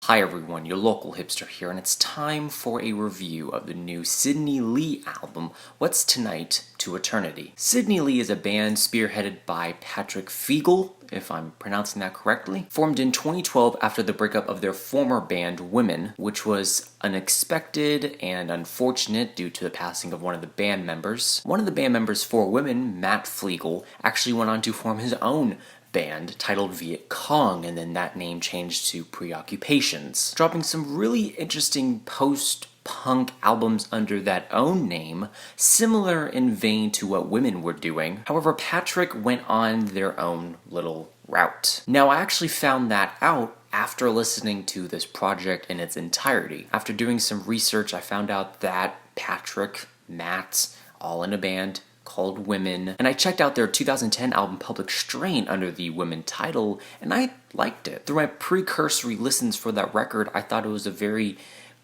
Hi everyone, your local hipster here, and it's time for a review of the new Sydney Lee album, What's Tonight to Eternity. Sydney Lee is a band spearheaded by Patrick Flegel, if I'm pronouncing that correctly, formed in 2012 after the breakup of their former band Women, which was unexpected and unfortunate due to the passing of one of the band members. One of the band members for Women, Matt Flegel, actually went on to form his own band titled Viet Cong, and then that name changed to Preoccupations, dropping some really interesting post-punk albums under that own name, similar in vein to what Women were doing. However, Patrick went on their own little route. Now, I actually found that out after listening to this project in its entirety. After doing some research, I found out that Patrick, Matt, all in a band called Women, and I checked out their 2010 album Public Strain under the Women title, and I liked it. Through my precursory listens for that record, I thought it was a very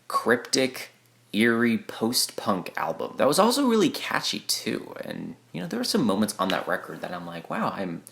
cryptic, eerie post-punk album that was also really catchy too. And there are some moments on that record that I'm like, wow, I'm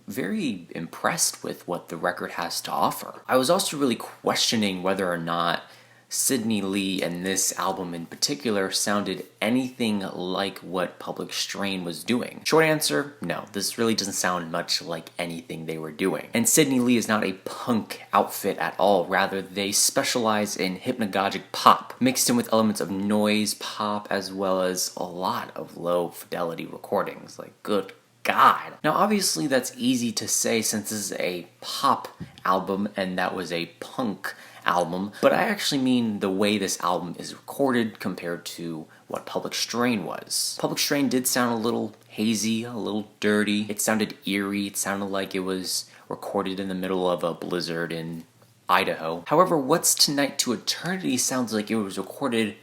very impressed with what the record has to offer. I was also really questioning whether or not Sydney Lee and this album in particular sounded anything like what Public Strain was doing. Short answer, no, this really doesn't sound much like anything they were doing. And Sydney Lee is not a punk outfit at all, rather they specialize in hypnagogic pop, mixed in with elements of noise pop as well as a lot of low fidelity recordings. Like, good God. Now obviously that's easy to say since this is a pop album and that was a punk album, but I actually mean the way this album is recorded compared to what Public Strain was. Public Strain did sound a little hazy, a little dirty. It sounded eerie. It sounded like it was recorded in the middle of a blizzard in Idaho. However, What's Tonight to Eternity sounds like it was recorded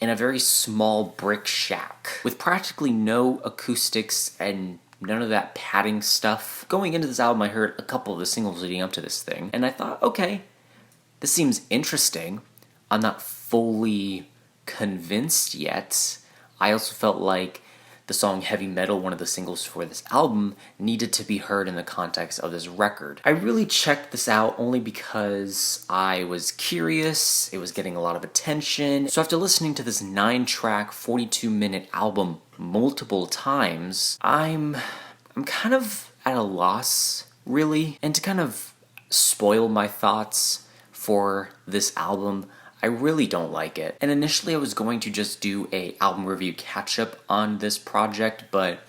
in a very small brick shack with practically no acoustics and none of that padding stuff. Going into this album, I heard a couple of the singles leading up to this thing, and I thought, okay, this seems interesting. I'm not fully convinced yet. I also felt like the song Heavy Metal, one of the singles for this album, needed to be heard in the context of this record. I really checked this out only because I was curious, it was getting a lot of attention. So after listening to this 9-track, 42-minute album multiple times, I'm kind of at a loss, really. And to kind of spoil my thoughts for this album, I really don't like it. And initially I was going to just do a album review catch-up on this project, but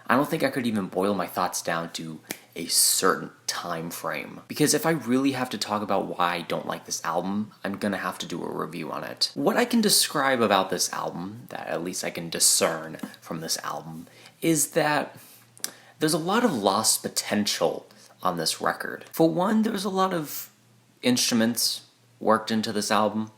I don't think I could even boil my thoughts down to a certain time frame. Because if I really have to talk about why I don't like this album, I'm gonna have to do a review on it. What I can describe about this album, that at least I can discern from this album, is that there's a lot of lost potential on this record. For one, there's a lot of instruments worked into this album,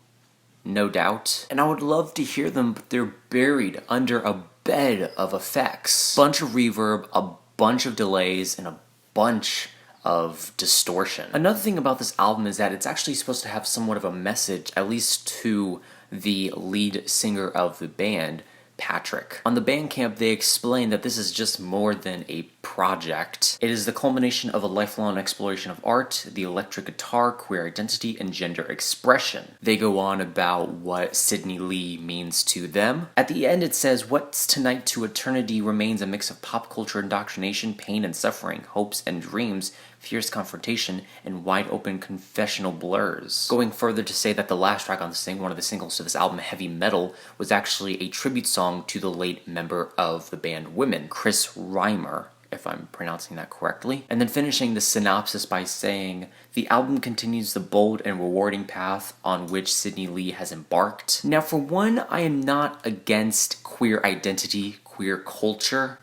no doubt, and I would love to hear them, but they're buried under a bed of effects. Bunch of reverb, a bunch of delays, and a bunch of distortion. Another thing about this album is that it's actually supposed to have somewhat of a message, at least to the lead singer of the band, Patrick. On the Bandcamp, they explain that this is just more than a project. It is the culmination of a lifelong exploration of art, the electric guitar, queer identity, and gender expression. They go on about what Sydney Lee means to them. At the end, it says, What's Tonight to Eternity remains a mix of pop culture indoctrination, pain and suffering, hopes and dreams, fierce confrontation, and wide-open confessional blurs. Going further to say that the last track on the one of the singles to this album, Heavy Metal, was actually a tribute song to the late member of the band Women, Chris Reimer, if I'm pronouncing that correctly. And then finishing the synopsis by saying, the album continues the bold and rewarding path on which Sydney Lee has embarked. Now, for one, I am not against queer identity, queer culture,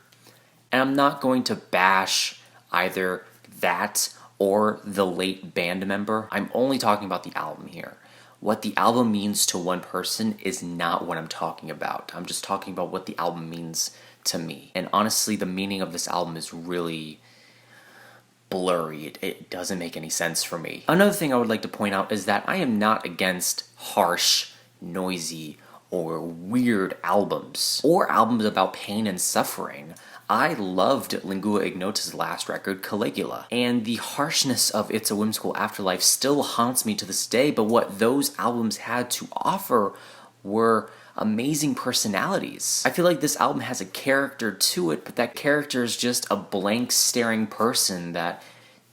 and I'm not going to bash either that or the late band member. I'm only talking about the album here. What the album means to one person is not what I'm talking about. I'm just talking about what the album means to me. And honestly, the meaning of this album is really blurry. It doesn't make any sense for me. Another thing I would like to point out is that I am not against harsh, noisy, or weird albums, or albums about pain and suffering. I loved Lingua Ignota's last record, Caligula, and the harshness of It's a Whimsical Afterlife still haunts me to this day, but what those albums had to offer were amazing personalities. I feel like this album has a character to it, but that character is just a blank staring person that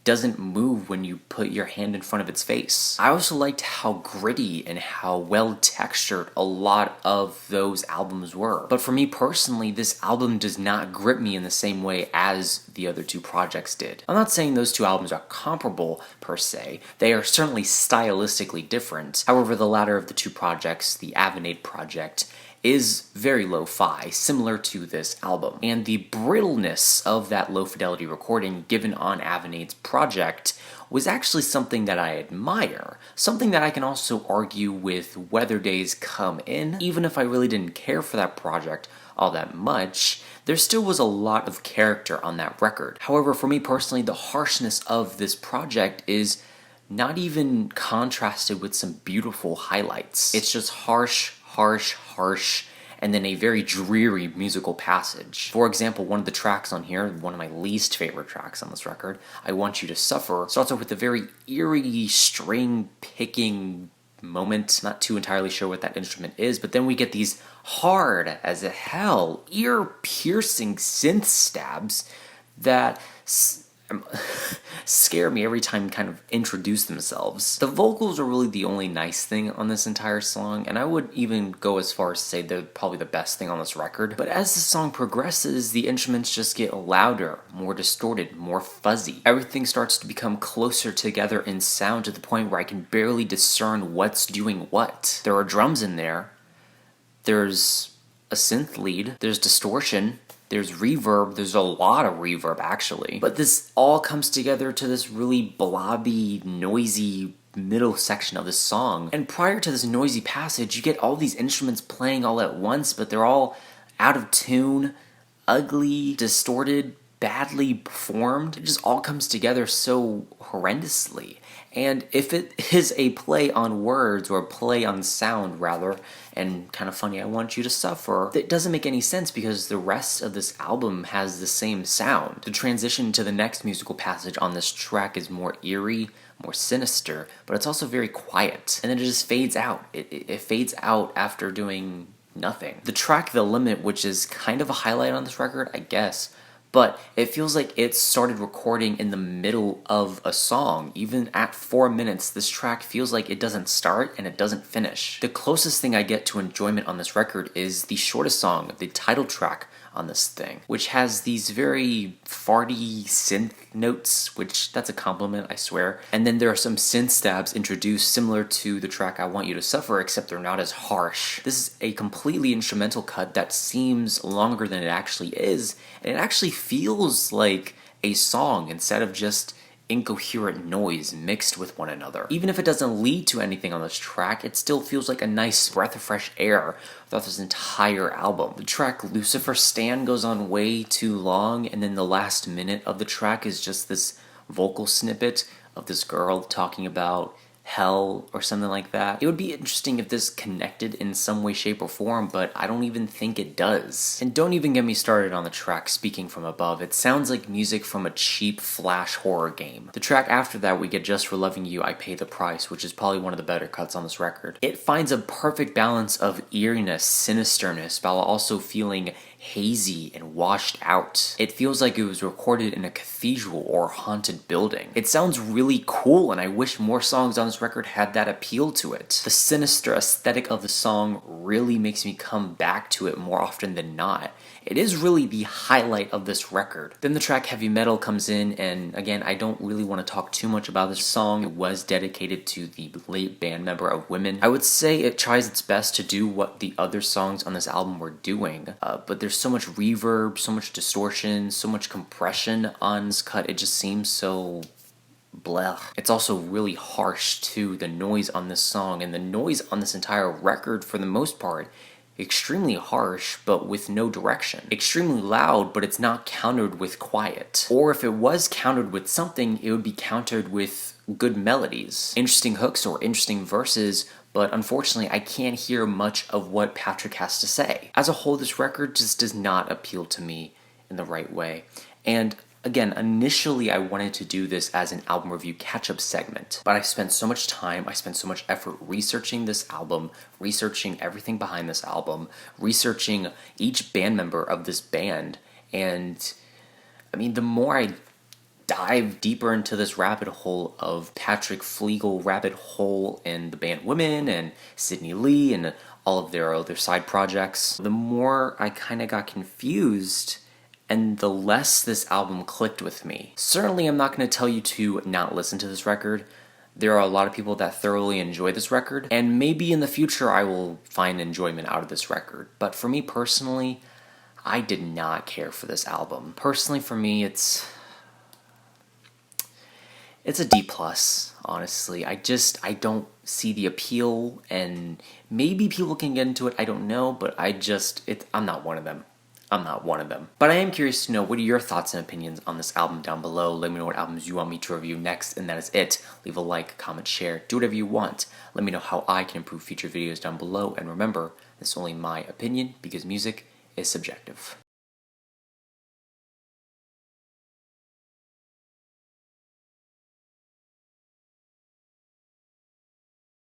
doesn't move when you put your hand in front of its face. I also liked how gritty and how well textured a lot of those albums were. But for me personally, this album does not grip me in the same way as the other two projects did. I'm not saying those two albums are comparable per se. They are certainly stylistically different. However, the latter of the two projects, the Avenade project, is very lo-fi, similar to this album. And the brittleness of that low-fidelity recording given on Avenade's project was actually something that I admire. Something that I can also argue with Weather Days Come In. Even if I really didn't care for that project all that much, there still was a lot of character on that record. However, for me personally, the harshness of this project is not even contrasted with some beautiful highlights. It's just harsh, and then a very dreary musical passage. For example, one of the tracks on here, one of my least favorite tracks on this record, I Want You to Suffer, starts off with a very eerie string picking moment. Not too entirely sure what that instrument is, but then we get these hard as hell, ear-piercing synth stabs that scare me every time kind of introduce themselves. The vocals are really the only nice thing on this entire song, and I would even go as far as to say they're probably the best thing on this record. But as the song progresses, the instruments just get louder, more distorted, more fuzzy. Everything starts to become closer together in sound to the point where I can barely discern what's doing what. There are drums in there, there's a synth lead, there's distortion, there's reverb, there's a lot of reverb actually. But this all comes together to this really blobby, noisy middle section of the song. And prior to this noisy passage, you get all these instruments playing all at once, but they're all out of tune, ugly, distorted, badly performed. It just all comes together so horrendously. And if it is a play on words, or a play on sound rather, and kind of funny, I Want You to Suffer, it doesn't make any sense because the rest of this album has the same sound. The transition to the next musical passage on this track is more eerie, more sinister, but it's also very quiet. And then it just fades out. It fades out after doing nothing. The track The Limit, which is kind of a highlight on this record, I guess, but it feels like it started recording in the middle of a song. Even at 4 minutes, this track feels like it doesn't start and it doesn't finish. The closest thing I get to enjoyment on this record is the shortest song, the title track on this thing, which has these very farty synth notes, which that's a compliment, I swear. And then there are some synth stabs introduced similar to the track I Want You to Suffer, except they're not as harsh. This is a completely instrumental cut that seems longer than it actually is, and it actually feels like a song instead of just incoherent noise mixed with one another. Even if it doesn't lead to anything on this track, it still feels like a nice breath of fresh air throughout this entire album. The track Lucifer Stan goes on way too long, and then the last minute of the track is just this vocal snippet of this girl talking about hell or something like that. It would be interesting if this connected in some way, shape, or form, but I don't even think it does. And don't even get me started on the track Speaking From Above. It sounds like music from a cheap flash horror game. The track after that, we get Just For Loving You, I Pay the Price, which is probably one of the better cuts on this record. It finds a perfect balance of eeriness, sinisterness, while also feeling hazy and washed out. It feels like it was recorded in a cathedral or haunted building. It sounds really cool, and I wish more songs on this record had that appeal to it. The sinister aesthetic of the song really makes me come back to it more often than not. It is really the highlight of this record. Then the track Heavy Metal comes in, and again, I don't really want to talk too much about this song. It was dedicated to the late band member of Women. I would say it tries its best to do what the other songs on this album were doing, but there's so much reverb, so much distortion, so much compression on this cut, it just seems so blech. It's also really harsh too, the noise on this song, and the noise on this entire record for the most part extremely harsh, but with no direction. Extremely loud, but it's not countered with quiet. Or if it was countered with something, it would be countered with good melodies, interesting hooks, or interesting verses, but unfortunately I can't hear much of what Patrick has to say. As a whole, this record just does not appeal to me in the right way. And again, initially I wanted to do this as an album review catch-up segment, but I spent so much time, I spent so much effort researching this album, researching everything behind this album, researching each band member of this band, and I mean, the more I dive deeper into this rabbit hole of Patrick Flegel rabbit hole and the band Women and Sydney Lee and all of their other side projects, the more I kind of got confused and the less this album clicked with me. Certainly I'm not going to tell you to not listen to this record. There are a lot of people that thoroughly enjoy this record, and maybe in the future I will find enjoyment out of this record. But for me personally, I did not care for this album. Personally for me, it's a D+, honestly. I don't see the appeal, and maybe people can get into it, I don't know, but I'm not one of them. I'm not one of them. But I am curious to know, what are your thoughts and opinions on this album down below? Let me know what albums you want me to review next, and that is it. Leave a like, comment, share, do whatever you want. Let me know how I can improve future videos down below, and remember, this is only my opinion, because music is subjective.